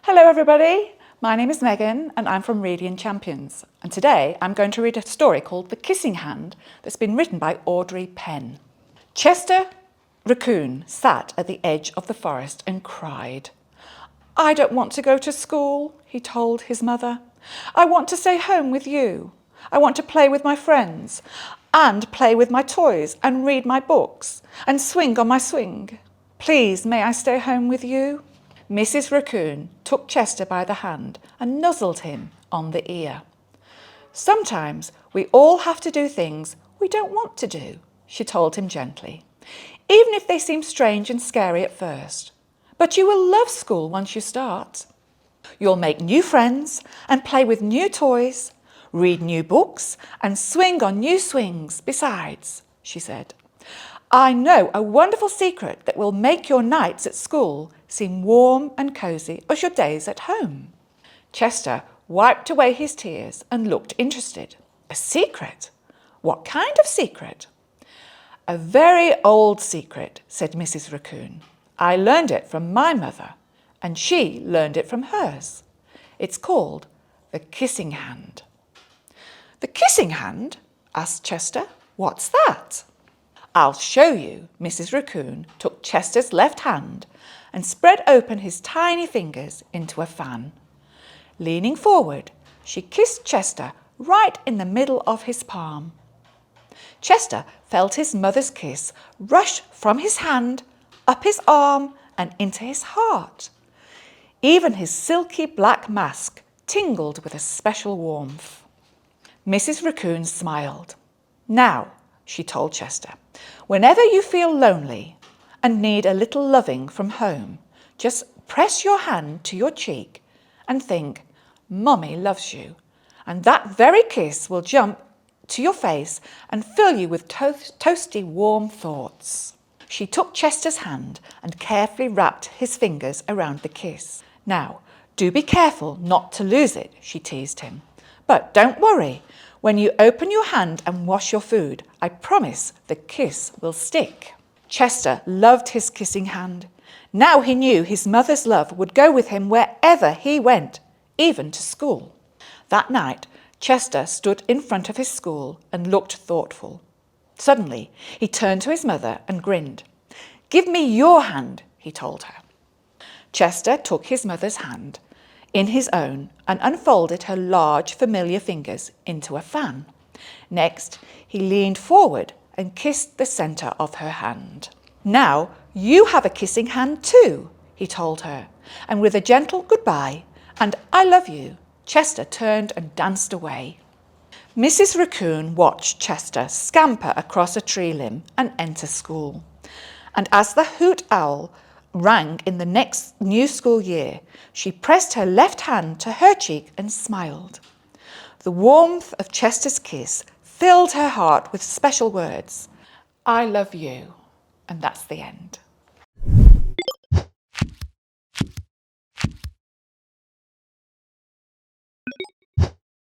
Hello everybody, my name is Megan and I'm from Radiant Champions, and today I'm going to read a story called The Kissing Hand that's been written by Audrey Penn. Chester Raccoon sat at the edge of the forest and cried. "I don't want to go to school," he told his mother. "I want to stay home with you. I want to play with my friends and play with my toys and read my books and swing on my swing. Please, may I stay home with you?" Mrs. Raccoon took Chester by the hand and nuzzled him on the ear. "Sometimes we all have to do things we don't want to do," she told him gently, "even if they seem strange and scary at first. But you will love school once you start. You'll make new friends and play with new toys, read new books and swing on new swings besides," she said. "I know a wonderful secret that will make your nights at school seem warm and cosy as your days at home." Chester wiped away his tears and looked interested. "A secret? What kind of secret?" "A very old secret," said Mrs. Raccoon. "I learned it from my mother, and she learned it from hers. It's called the kissing hand." "The kissing hand?" asked Chester. "What's that?" "I'll show you." Mrs. Raccoon took Chester's left hand and spread open his tiny fingers into a fan. Leaning forward, she kissed Chester right in the middle of his palm. Chester felt his mother's kiss rush from his hand, up his arm, and into his heart. Even his silky black mask tingled with a special warmth. Mrs. Raccoon smiled. "Now," she told Chester, "whenever you feel lonely and need a little loving from home, just press your hand to your cheek and think, 'Mummy loves you,' and that very kiss will jump to your face and fill you with toasty warm thoughts." She took Chester's hand and carefully wrapped his fingers around the kiss. "Now, do be careful not to lose it," she teased him. "But don't worry. When you open your hand and wash your food, I promise the kiss will stick." Chester loved his kissing hand. Now he knew his mother's love would go with him wherever he went, even to school. That night, Chester stood in front of his school and looked thoughtful. Suddenly, he turned to his mother and grinned. "Give me your hand," he told her. Chester took his mother's hand in his own and unfolded her large, familiar fingers into a fan. Next, he leaned forward and kissed the center of her hand. "Now you have a kissing hand too," he told her, and with a gentle goodbye and "I love you," Chester turned and danced away. Mrs. Raccoon watched Chester scamper across a tree limb and enter school. And as the hoot owl rang in the next new school year, she pressed her left hand to her cheek and smiled. The warmth of Chester's kiss filled her heart with special words. "I love you." And that's the end.